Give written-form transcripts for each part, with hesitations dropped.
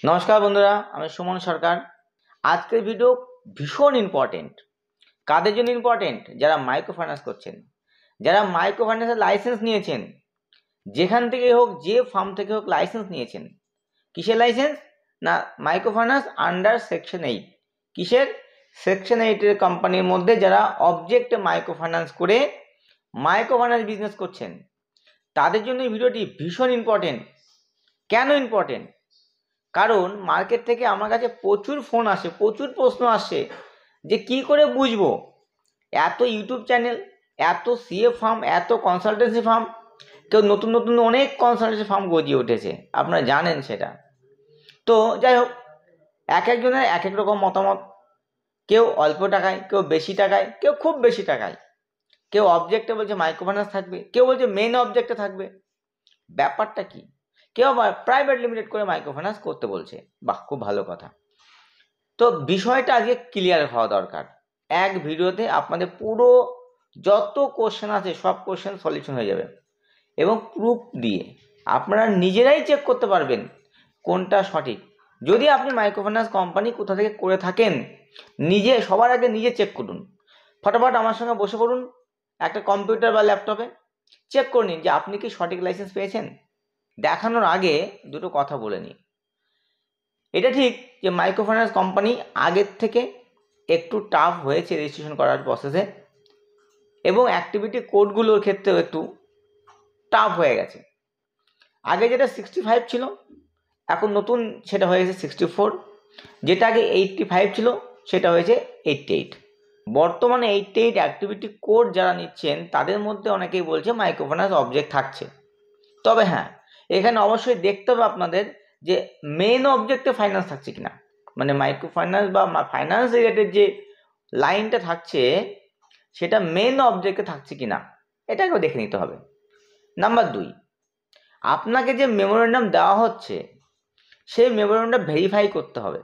নমস্কার বন্ধুরা, আমি সুমন সরকার। আজকের ভিডিও ভীষণ ইম্পর্টেন্ট। কাদের জন্য ইম্পর্টেন্ট? যারা মাইক্রো ফাইন্যান্স করছেন, যারা মাইক্রো ফাইন্যান্সের লাইসেন্স নিয়েছেন, যেখান থেকে হোক, যে ফার্ম থেকে হোক লাইসেন্স নিয়েছেন। কিসের লাইসেন্স? না, মাইক্রো ফাইন্যান্স আন্ডার সেকশন 8। কিসের? সেকশন 8-এর কোম্পানির মধ্যে যারা অবজেক্টে মাইক্রো ফাইন্যান্স করে মাইক্রো ফাইন্যান্স বিজনেস করছেন, তাদের জন্য এই ভিডিওটি ভীষণ ইম্পর্টেন্ট। কেন ইম্পর্টেন্ট? কারণ মার্কেট থেকে আমার কাছে প্রচুর ফোন আসে, প্রচুর প্রশ্ন আসে যে কি করে বুঝবো, এত ইউটিউব চ্যানেল, এত সিএ ফার্ম, এত কনসালটেন্সি ফার্ম, কেউ নতুন নতুন অনেক কনসালটেন্সি ফার্ম গজিয়ে উঠেছে, আপনারা জানেন সেটা। তো যাই হোক, এক একজনের এক এক রকম মতামত। কেউ অল্প টাকায়, কেউ বেশি টাকায়, কেউ খুব বেশি টাকায়, কেউ অবজেক্টে বলছে মাইক্রো ফাইন্যান্স থাকবে, কেউ বলছে মেন অবজেক্টে থাকবে। ব্যাপারটা কি? কেউ আবার প্রাইভেট লিমিটেড করে মাইক্রো ফাইন্যান্স করতে বলছে। বাহ, খুব ভালো কথা। তো বিষয়টা আজকে ক্লিয়ার হওয়া দরকার। এক ভিডিওতে আপনাদের পুরো যত কোশ্চেন আছে সব কোশ্চেন সলিউশন হয়ে যাবে, এবং প্রুফ দিয়ে আপনারা নিজেরাই চেক করতে পারবেন কোনটা সঠিক। যদি আপনি মাইক্রো ফাইন্যান্স কোম্পানি কোথা থেকে করে থাকেন, নিজে সবার আগে নিজে চেক করুন। ফটাফট আমার সঙ্গে বসে পড়ুন একটা কম্পিউটার বা ল্যাপটপে, চেক করে নিন যে আপনি কি সঠিক লাইসেন্স পেয়েছেন। দেখানোর আগে দুটো কথা বলে নিই। এটা ঠিক যে মাইক্রো ফাইন্যান্স কোম্পানি আগের থেকে একটু টাফ হয়েছে রেজিস্ট্রেশন করার প্রসেসে, এবং অ্যাক্টিভিটি কোডগুলোর ক্ষেত্রেও একটু টাফ হয়ে গেছে। আগে যেটা 65 ছিল, এখন নতুন সেটা হয়ে গেছে 64। যেটা আগে 85 ছিল, সেটা হয়েছে 88। বর্তমানে 88 অ্যাক্টিভিটি কোড যারা নিচ্ছেন তাদের মধ্যে অনেকেই বলছে মাইক্রো ফাইন্যান্স অবজেক্ট থাকছে। তবে হ্যাঁ, এখানে অবশ্যই দেখতে হবে আপনাদের যে মেন অবজেক্টে ফাইন্যান্স থাকছে কিনা, মানে মাইক্রো ফাইন্যান্স বা ফাইন্যান্স রিলেটেড যে লাইনটা থাকছে সেটা মেন অবজেক্টে থাকছে কিনা, এটাকেও দেখে নিতে হবে। নাম্বার 2, আপনাকে যে মেমোরেন্ডাম দেওয়া হচ্ছে সেই মেমোরেন্ডাম ভেরিফাই করতে হবে।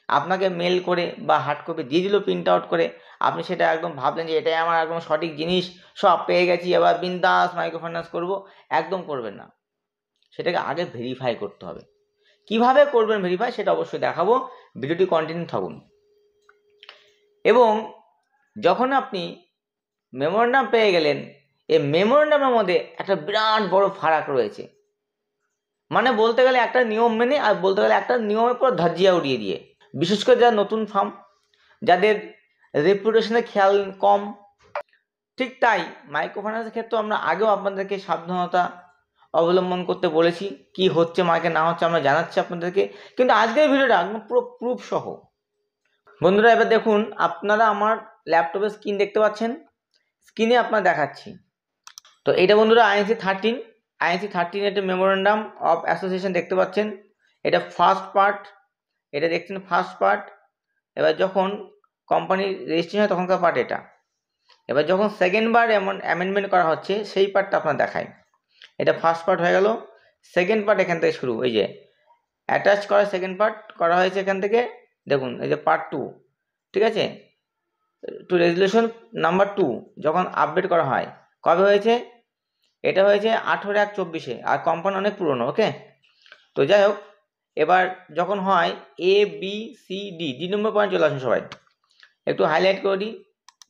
আপনাকে মেল করে বা হার্ড কপি দিয়ে দিল প্রিন্ট আউট করে, আপনি সেটা একদম ভাবলেন যে এটাই আমার একদম সঠিক জিনিস, সব পেয়ে গেছি, এবার বিন্দাস মাইক্রো ফাইন্যান্স করবো। একদম করবেন না, সেটাকে আগে ভেরিফাই করতে হবে। কিভাবে করবেন ভেরিফাই সেটা অবশ্যই দেখাবো, ভিডিওটি কন্টিনিউ থাকুন। এবং যখন আপনি মেমোরেন্ডাম পেয়ে গেলেন, এই মেমোরেন্ডামের মধ্যে একটা বিরাট বড় ফারাক রয়েছে। মানে বলতে গেলে একটা নিয়ম মেনে, আর বলতে গেলে একটা নিয়মের পর ধার্জিয়া উড়িয়ে দিয়ে। বিশেষ করে যারা নতুন ফার্ম, যাদের রেপুটেশনের খেয়াল কম, ঠিক তাই মাইক্রো ফাইন্যান্সের ক্ষেত্রে আমরা আগেও আপনাদেরকে সাবধানতা অবলম্বন করতে বলেছি। কি হচ্ছে মার্কেট না হচ্ছে আমরা জানাচ্ছি আপনাদেরকে, কিন্তু আজকের ভিডিওটা একদম পুরো প্রুফ সহ। বন্ধুরা এবার দেখুন, আপনারা আমার ল্যাপটপের স্ক্রিন দেখতে পাচ্ছেন, স্ক্রিনে আপনারা দেখাচ্ছি। তো এটা বন্ধুরা আইএনসি 13 একটা মেমোরেন্ডাম অফ অ্যাসোসিয়েশন দেখতে পাচ্ছেন। এটা ফার্স্ট পার্ট, এটা দেখছেন ফার্স্ট পার্ট। এবার যখন কোম্পানির রেজিস্ট্রেশন হয় তখনকার পার্ট এটা। এবার যখন সেকেন্ড বার এমন অ্যামেন্ডমেন্ট করা হচ্ছে সেই পার্টটা আপনার দেখায়। এটা ফার্স্ট পার্ট হয়ে গেল, সেকেন্ড পার্ট এখান থেকে শুরু। এই যে অ্যাটাচ করা সেকেন্ড পার্ট করা হয়েছে এখান থেকে, দেখুন এই যে পার্ট 2, ঠিক আছে, টু রেজুলেশন নাম্বার 2 যখন আপডেট করা হয়, কবে হয়েছে? এটা হয়েছে 18/1/24-এ, আর কোম্পানি অনেক পুরনো। ওকে, তো যাই হোক, এবার যখন হয় ABCD নম্বর পয়েন্ট চলে আসুন সবাই, একটু হাইলাইট করে দিই,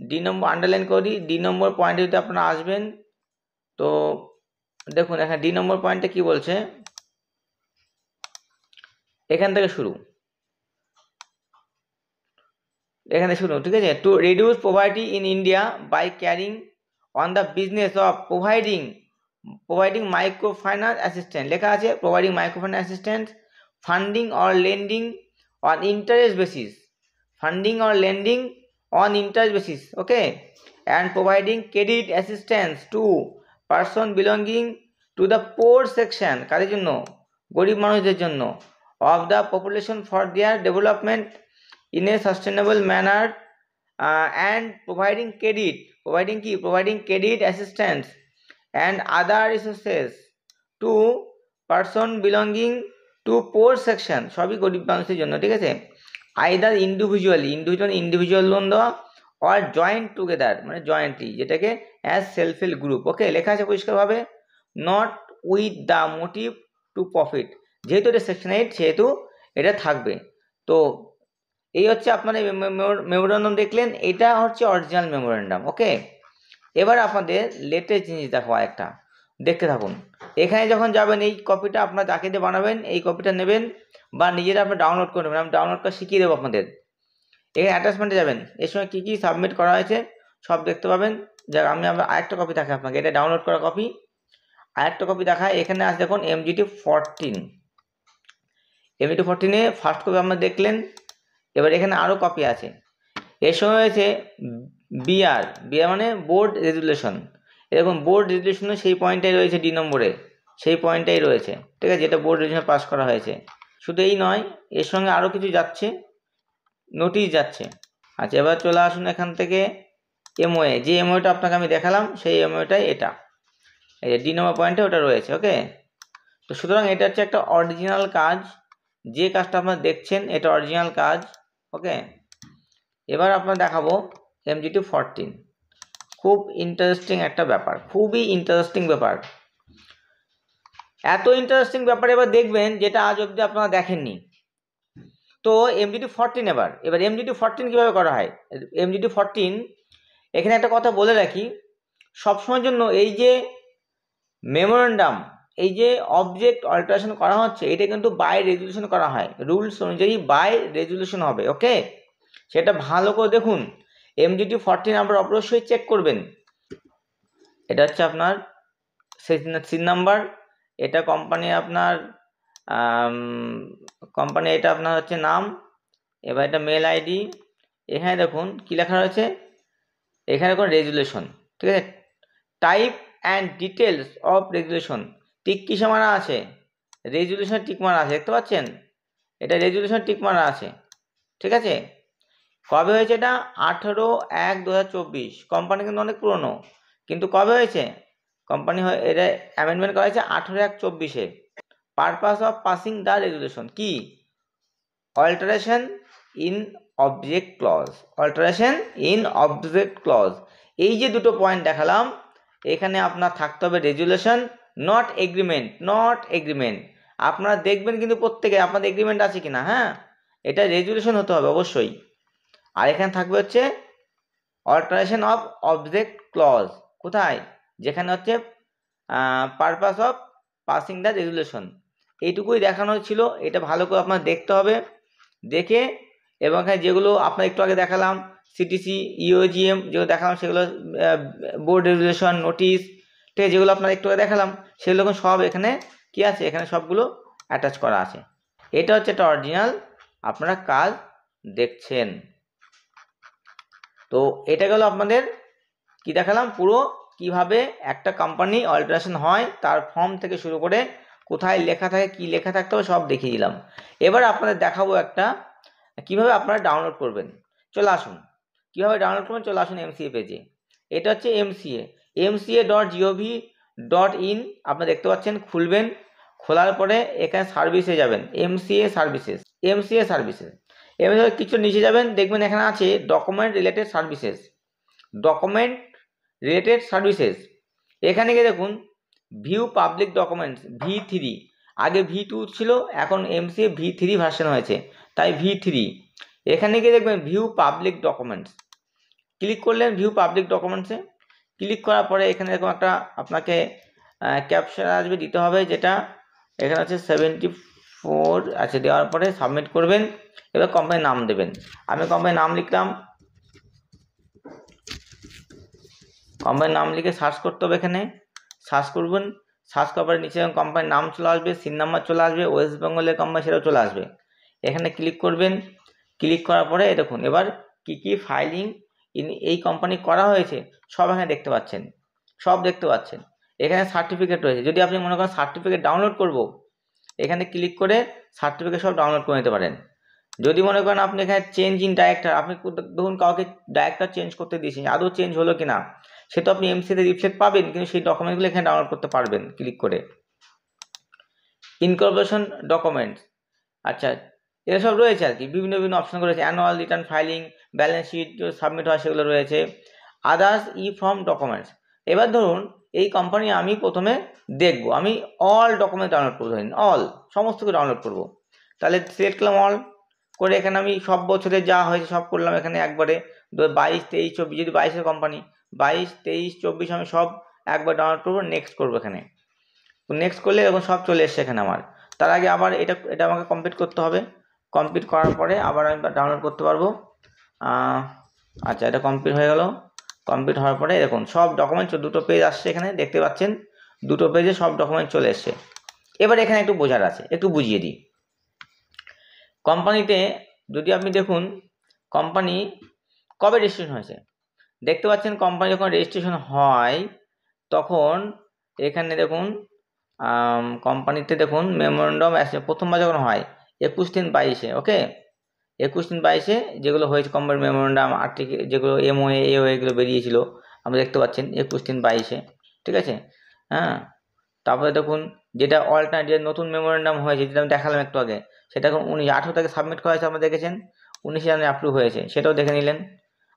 ডি নম্বর আন্ডারলাইন করে দিই। ডি নম্বর পয়েন্টে যদি আপনারা আসবেন, তো দেখুন এখানে ডি নম্বর পয়েন্টে কি বলছে, এখান থেকে শুরু, এখানে শুরু, ঠিক আছে। To reduce poverty in India by carrying on the business of providing microfinance assistant, লেখা আছে providing microfinance assistant, funding or lending on interest basis, funding or lending on interest basis, okay, and providing credit assistance to person belonging to the poor section, কাদের জন্য? গরিব মানুষদের জন্য, of the population for their development in a sustainable manner, and providing credit assistance and other resources to person belonging to poor section, সবই গরিব মানুষের জন্য, ঠিক আছে। আইদার ইন্ডিভিজুয়াল লোন দেওয়া, or joint together মানে জয়েন্টলি, যেটাকে as self help group. Okay, লেখা আছে পরিষ্কারভাবে, not with the motive to profit. যেহেতু এটা সেকশন 8, সেহেতু এটা থাকবে। তো এই হচ্ছে আপনার মেমোরেন্ডাম দেখলেন, এটা হচ্ছে অরিজিনাল মেমোরেন্ডাম। ওকে, এবার আপনাদের লেটেস্ট জিনিস দেখো একটা, দেখতে থাকুন। এখানে যখন যাবেন এই কপিটা আপনার যাকে দিয়ে বানাবেন এই কপিটা নেবেন বা নিজেরা আপনি ডাউনলোড করে নেবেন। আমি ডাউনলোড করে শিখিয়ে দেবো আপনাদের। এখানে অ্যাটাচমেন্টে যাবেন, এর সময় কী কী সাবমিট করা হয়েছে সব দেখতে পাবেন। যাক আমি আবার আরেকটা কপি দেখাই আপনাকে, এটা ডাউনলোড করা কপি। আরেকটা কপি দেখায়, এখানে আছে দেখুন MGT14। MGT14-এ ফার্স্ট কপি আপনারা দেখলেন। এবার এখানে আরও কপি আছে। এর সময় হয়েছে বিআর মানে বোর্ড রেজুলেশন। এরকম বোর্ড রেজুলেশনে সেই পয়েন্টটাই রয়েছে ডি নম্বরে, সেই পয়েন্টটাই রয়েছে, ঠিক আছে, যেটা বোর্ড রেজুলেশন পাস করা হয়েছে। শুধু এই নয়, এর সঙ্গে আরও কিছু যাচ্ছে, নোটিশ যাচ্ছে। আচ্ছা, এবার চলে আসুন এখান থেকে এমওএ, যে এমওএটা আপনাকে আমি দেখালাম সেই এমওএটাই এটা, এই যে ডি নম্বর পয়েন্টে ওটা রয়েছে। ওকে, তো সুতরাং এটা হচ্ছে একটা অরিজিনাল কাজ, যে কাজটা আপনারা দেখছেন এটা অরিজিনাল কাজ। ওকে, এবার আপনার দেখাবো MGT14। খুব ইন্টারেস্টিং একটা ব্যাপার, খুবই ইন্টারেস্টিং ব্যাপার, এত ইন্টারেস্টিং ব্যাপার এবার দেখবেন যেটা আজ অবধি আপনারা দেখেননি। তো MGT14 এবার MGT14 কীভাবে করা হয়। MGT14 এখানে একটা কথা বলে রাখি, সবসময়ের জন্য এই যে মেমোরেন্ডাম, এই যে অবজেক্ট অল্টারেশন করা হচ্ছে, এটা কিন্তু বাই রেজুলেশন করা হয়, রুলস অনুযায়ী বাই রেজুলেশন হবে। ওকে, সেটা ভালো করে দেখুন। MGT14 আপনারা অবশ্যই চেক করবেন। এটা হচ্ছে আপনার সিন নাম্বার, এটা কোম্পানি আপনার কোম্পানি, এটা আপনার হচ্ছে নাম, এবার এটা মেল আইডি। এখানে দেখুন কি লেখা রয়েছে, এখানে দেখুন রেজুলেশন, ঠিক আছে, type and details of resolution, tick কিসে মারা আছে, রেজুলেশন টিক মারা আছে, দেখতে পাচ্ছেন, এটা রেজুলেশন টিক মারা আছে, ঠিক আছে। কবে হয়েছে এটা, 18/1/2024। কোম্পানি কিন্তু অনেক পুরনো, কিন্তু কবে হয়েছে কোম্পানি, এটা অ্যামেন্ডমেন্ট করা হয়েছে 18/1/24-এ। Purpose of passing the resolution কি, alteration in object clause, alteration in object clause. এই যে দুটো পয়েন্ট দেখালাম, এখানে আপনার থাকতে হবে resolution, not agreement, not agreement. আপনারা দেখবেন কিন্তু প্রত্যেকে আপনাদের এগ্রিমেন্ট আছে কিনা, হ্যাঁ, এটা রেজুলেশন হতে হবে অবশ্যই। আর এখানে থাকবে হচ্ছে অল্টারেশন অফ অবজেক্ট ক্লজ, কোথায়, যেখানে হচ্ছে purpose of passing the resolution, এইটুকুই দেখানো ছিল। এটা ভালো করে আপনার দেখতে হবে, দেখে এবং এখানে যেগুলো আপনার একটু আগে দেখালাম সিটিসি ইওজিএম যেগুলো দেখালাম সেগুলো বোর্ড রেজুলেশন নোটিশ, ঠিক আছে, যেগুলো আপনার একটু আগে দেখালাম সেগুলো সব এখানে কি আছে, এখানে সবগুলো অ্যাটাচ করা আছে। এটা হচ্ছে একটা অরিজিনাল আপনারা কাজ দেখছেন। তো এটা গেল আপনাদের কি দেখালাম, পুরো কিভাবে একটা কোম্পানি অল্টারেশন হয় তার ফর্ম থেকে শুরু করে কোথায় লেখা থাকে, কি লেখা থাকতে হবে সব দেখিয়ে দিলাম। এবার আপনাদের দেখাবো একটা কিভাবে আপনারা ডাউনলোড করবেন। চলে আসুন, কিভাবে ডাউনলোড করবেন, চলে আসুন MCA পেজে। এটা হচ্ছে mca.gov.in, আপনারা দেখতে পাচ্ছেন, খুলবেন, খোলার পরে এখানে সার্ভিসে যাবেন, MCA সার্ভিসেস, এবার কিছু নিচে যাবেন, দেখবেন এখানে আছে document related services, document related services. এখানে গিয়ে দেখুন ভিউ পাবলিক ডকুমেন্টস V3, আগে V2 ছিল, এখন MCA V3 ভার্সন হয়েছে, তাই V3। এখানে গিয়ে দেখবেন ভিউ পাবলিক ডকুমেন্টস, ক্লিক করলেন ভিউ পাবলিক ডকুমেন্টসে। ক্লিক করার পরে এখানে এরকম একটা আপনাকে ক্যাপশন আসবে, দিতে হবে, যেটা এখানে আছে 74। আচ্ছা, দেওয়ার পরে সাবমিট করবেন। এবার কোম্পানির নাম দেবেন, আমি কোম্পানির নাম লিখলাম, কোম্পানির নাম লিখে সার্চ করতে হবে, এখানে সার্চ করবেন, সার্চ করার পরে নিচে কোম্পানির নাম চলে আসবে, সিন নাম্বার চলে আসবে, ওয়েস্ট বেঙ্গলের কোম্পানি সেটাও চলে আসবে। এখানে ক্লিক করবেন, ক্লিক করার পরে দেখুন এবার কি কি ফাইলিং এই কোম্পানি করা হয়েছে সব এখানে দেখতে পাচ্ছেন, সব দেখতে পাচ্ছেন। এখানে সার্টিফিকেট রয়েছে, যদি আপনি মনে করেন সার্টিফিকেট ডাউনলোড করব, এখানে ক্লিক করে সার্টিফিকেট সব ডাউনলোড করে নিতে পারেন। যদি মনে করেন আপনি এখানে চেঞ্জ ইন ডাইরেক্টর, আপনি ধরুন কাউকে ডাইরেক্টর চেঞ্জ করতে দিয়েছেন, আদৌ চেঞ্জ হলো কিনা সেটা আপনি MCA তে রিফ্লেক্ট পাবেন, কিন্তু সেই ডকুমেন্টগুলো এখানে ডাউনলোড করতে পারবেন ক্লিক করে। ইনকর্পোরেশন ডকুমেন্টস, আচ্ছা, এসব রয়েছে আর কি, বিভিন্ন বিভিন্ন অপশন রয়েছে, annual return filing, balance sheet submit হয় সেগুলো রয়েছে, আদার্স ফর্ম ডকুমেন্টস। এবার ধরুন এই কোম্পানি আমি প্রথমে দেখব, আমি অল ডকুমেন্ট ডাউনলোড করবো, ধরুন অল সমস্ত কিছু ডাউনলোড করব। তাহলে সিলেক্ট করলাম অল করে এখানে আমি সব বছরে যা হয়েছে সব করলাম এখানে একবারে 22, 23, 24, যদি 22-এর কোম্পানি 22, 23, 24 আমি সব একবার ডাউনলোড করবো, নেক্সট করবো। এখানে নেক্সট করলে এখন সব চলে এসছে এখানে আমার। তার আগে আবার এটা আমাকে কমপ্লিট করতে হবে। কমপ্লিট করার পরে আবার আমি ডাউনলোড করতে পারবো। আচ্ছা, এটা কমপ্লিট হয়ে গেল। কমপ্লিট হওয়ার পরে দেখুন সব ডকুমেন্ট 2টো পেজ আসছে এখানে, দেখতে পাচ্ছেন 2টো পেজে সব ডকুমেন্ট চলে এসছে। এবার এখানে একটু বোঝার আছে, একটু বুঝিয়ে দিই। কোম্পানিতে যদি আপনি দেখুন কোম্পানি কবে রেজিস্ট্রেশন হয়েছে, দেখতে পাচ্ছেন কোম্পানি যখন রেজিস্ট্রেশন হয় তখন এখানে দেখুন কোম্পানিতে দেখুন মেমোরেন্ডাম আসে প্রথমবার যখন হয় 21/3/22-এ। ওকে, 21/3/22-এ যেগুলো হয়েছে কোম্পানির মেমোরেন্ডাম আর্টিকেল, যেগুলো MOA AOA এগুলো বেরিয়েছিল আমরা দেখতে পাচ্ছেন 21/3/22-এ। ঠিক আছে, হ্যাঁ। তারপরে দেখুন যেটা অল্টারনেট, যে নতুন মেমোরেন্ডাম হয়েছে যেটা আমি দেখালাম একটু আগে, সেটা এখন 18 তারিখে সাবমিট করা হয়েছে, আমরা দেখেছেন 19 জানুয়ারি অ্যাপ্রুভ হয়েছে, সেটাও দেখে নিলেন।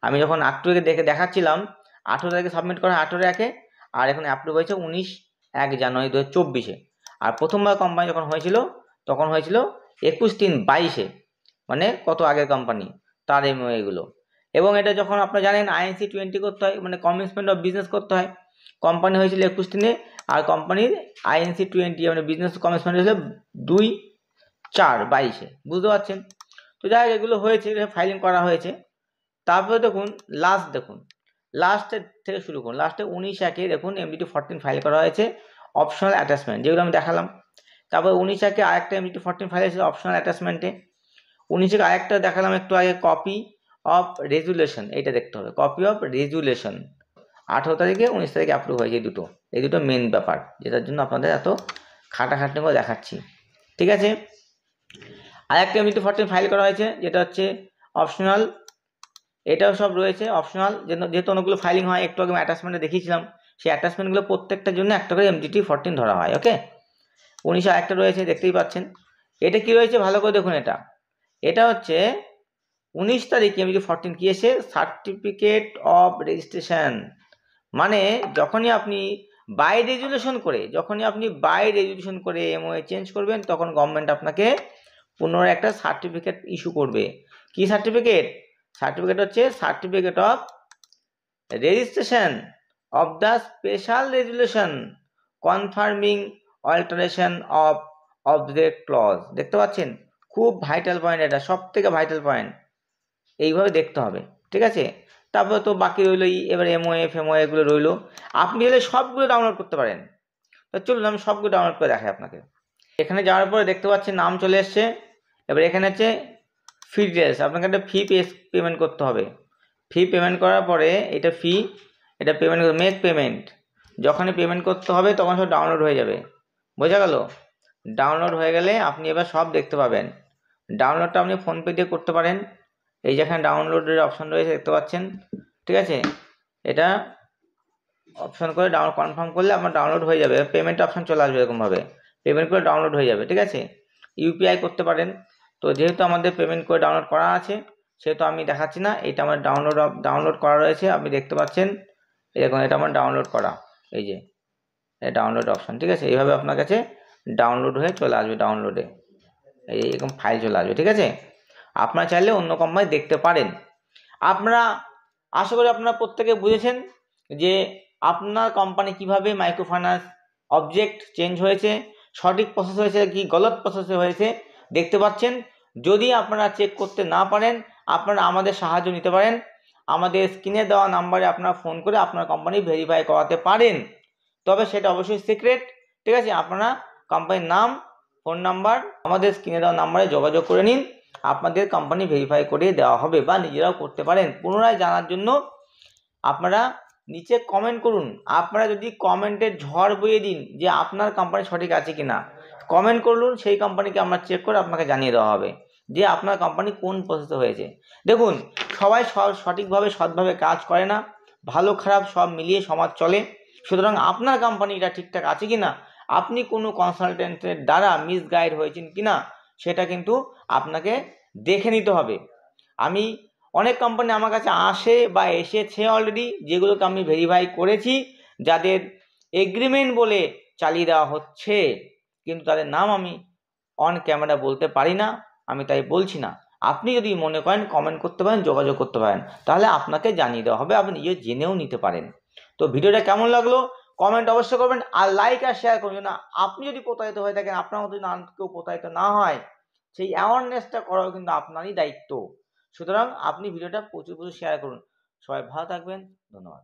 আমি যখন আক্টোবরে দেখাচ্ছিলাম 18 তারিখে সাবমিট করা হয় 18/1-এ, আর এখন অ্যাপ্রুভ হয়েছে 19 জানুয়ারি 2024-এ। আর প্রথমবার কোম্পানি যখন হয়েছিল তখন হয়েছিল 21/3/22-এ, মানে কত আগের কোম্পানি তার এগুলো। এবং এটা যখন আপনারা জানেন INC 20 করতে হয়, মানে কমেন্সমেন্ট অফ বিজনেস করতে হয়। কোম্পানি হয়েছিল 21-3-এ, আর কোম্পানির INC 20 মানে বিজনেস কমেন্সমেন্ট হয়েছিল 2/4/22-এ, বুঝতে পারছেন। তো যাই হোক এগুলো হয়েছে, ফাইলিং করা হয়েছে। তারপরে দেখুন লাস্টের থেকে শুরু করুন, লাস্টে 19/1-এ দেখুন MDT 14 ফাইল করা হয়েছে, অপশনাল অ্যাটাচমেন্ট যেগুলো আমি দেখালাম। তারপর 19/1-এ আরেকটা MDT 14 ফাইল এসেছে অপশনাল অ্যাটাচমেন্টে। 19/1-এ আরেকটা দেখালাম একটু আগে, কপি অফ রেজুলেশন, এইটা দেখতে হবে, কপি অফ রেজুলেশন। 18 তারিখে 19 তারিখে অ্যাপ্রুভ হয়েছে। এই দুটো মেন ব্যাপার, যেটার জন্য আপনাদের এত খাটাখাটনি করে দেখাচ্ছি। ঠিক আছে, আরেকটা MDT 14 ফাইল করা হয়েছে যেটা হচ্ছে অপশনাল, এটাও সব রয়েছে অপশনাল। যেহেতু অনেকগুলো ফাইলিং হয়, একটু আগে অ্যাটাচমেন্টে দেখিয়েছিলাম, সেই অ্যাটাচমেন্টগুলো প্রত্যেকটার জন্য একটা করে MDT 14 ধরা হয়। ওকে, 19 আরেকটা রয়েছে দেখতেই পাচ্ছেন। এটা কি রয়েছে ভালো করে দেখুন, এটা হচ্ছে 19 তারিখে MDT 14 কি এসে সার্টিফিকেট অফ রেজিস্ট্রেশন, মানে যখনই আপনি বাই রেজুলেশন করে MOA চেঞ্জ করবেন তখন গভর্নমেন্ট আপনাকে পুনরায় একটা সার্টিফিকেট ইস্যু করবে। কি সার্টিফিকেট হচ্ছে certificate of registration of the special resolution confirming alteration of object clause. দেখতে পাচ্ছেন, খুব ভাইটাল পয়েন্ট, এটা সব থেকে ভাইটাল পয়েন্ট, এইভাবে দেখতে হবে। ঠিক আছে, তারপরে তো বাকি রইল এবার MOA FMOA এগুলো রইলো। আপনি হলে সবগুলো ডাউনলোড করতে পারেন। তো চলুন আমি সবগুলো ডাউনলোড করে দেখাই আপনাকে। এখানে যাওয়ার পরে দেখতে পাচ্ছেন নাম চলে এসছে। এবার এখানে হচ্ছে ফি ডিটেলস, আপনাকে একটা ফি পেমেন্ট করতে হবে। ফি পেমেন্ট করার পরে এটা পেমেন্ট মেক পেমেন্ট, যখনই পেমেন্ট করতে হবে তখন সব ডাউনলোড হয়ে যাবে। বোঝা গেল? ডাউনলোড হয়ে গেলে আপনি এবার সব দেখতে পাবেন। ডাউনলোডটা আপনি ফোনপে দিয়ে করতে পারেন, এই যেখানে ডাউনলোডের অপশন রয়েছে দেখতে পাচ্ছেন। ঠিক আছে, এটা অপশন করে কনফার্ম করলে আপনার ডাউনলোড হয়ে যাবে, পেমেন্ট অপশন চলে আসবে, এরকমভাবে পেমেন্ট করে ডাউনলোড হয়ে যাবে। ঠিক আছে, UPI করতে পারেন। তো যেহেতু আমাদের পেমেন্ট করে ডাউনলোড করা আছে সেহেতু আমি দেখাচ্ছি না, এটা আমার ডাউনলোড করা রয়েছে, আপনি দেখতে পাচ্ছেন এরকম, এটা আমার ডাউনলোড করা, এই যে ডাউনলোড অপশন। ঠিক আছে, এইভাবে আপনার কাছে ডাউনলোড হয়ে চলে আসবে, ডাউনলোডে এরকম ফাইল চলে আসবে। ঠিক আছে, আপনারা চাইলে অন্য কোম্পানি দেখতে পারেন। আপনারা আশা করি আপনারা প্রত্যেকে বুঝেছেন যে আপনার কোম্পানি কিভাবে মাইক্রো ফাইন্যান্স অবজেক্ট চেঞ্জ হয়েছে, সঠিক প্রসেস হয়েছে কি গলত প্রসেসে হয়েছে দেখতে পাচ্ছেন। যদি আপনারা চেক করতে না পারেন আপনারা আমাদের সাহায্য নিতে পারেন, আমাদের স্ক্রিনে দেওয়া নাম্বারে আপনারা ফোন করে আপনার কোম্পানি ভেরিফাই করাতে পারেন, তবে সেটা অবশ্যই সিক্রেট। ঠিক আছে, আপনারা কোম্পানির নাম, ফোন নাম্বার আমাদের স্ক্রিনে দেওয়া নাম্বারে যোগাযোগ করে নিন, আপনাদের কোম্পানি ভেরিফাই করে দেওয়া হবে, বা নিজেরাও করতে পারেন। পুনরায় জানার জন্য আপনারা নিচে কমেন্ট করুন। আপনারা যদি কমেন্টের ঝড় বইয়ে দিন যে আপনার কোম্পানি সঠিক আছে কিনা, কমেন্ট করুন, সেই কোম্পানিকে আমরা চেক করে আপনাকে জানিয়ে দেওয়া হবে যে আপনার কোম্পানি কোন প্রসেসে হয়েছে। দেখুন, সবাই সঠিকভাবে সৎভাবে কাজ করে না, ভালো খারাপ সব মিলিয়ে সমাজ চলে। সুতরাং আপনার কোম্পানিটা ঠিকঠাক আছে কিনা, আপনি কোনো কনসালটেন্টের দ্বারা মিসগাইড হয়েছেন কিনা সেটা কিন্তু আপনাকে দেখে নিতে হবে। আমি অনেক কোম্পানি আমার কাছে আসে বা এসেছে অলরেডি, যেগুলোকে আমি ভেরিফাই করেছি, যাদের এগ্রিমেন্ট বলে চালিয়ে দেওয়া হচ্ছে, কিন্তু তাদের নাম আমি অন ক্যামেরা বলতে পারি না, আমি তাই বলছি না। আপনি যদি মনে করেন কমেন্ট করতে পারেন, যোগাযোগ করতে পারেন, তাহলে আপনাকে জানিয়ে দেওয়া হবে, আপনি নিজে জেনেও নিতে পারেন। তো ভিডিওটা কেমন লাগলো কমেন্ট অবশ্যই করবেন, আর লাইক আর শেয়ার করবেন। না আপনি যদি প্রতারিত হয়ে থাকেন, আপনার মতো না কেউ প্রতারিত না হয়, সেই অ্যাওয়ারনেসটা করাও কিন্তু আপনারই দায়িত্ব। সুতরাং আপনি ভিডিওটা প্রচুর শেয়ার করুন। সবাই ভালো থাকবেন, ধন্যবাদ।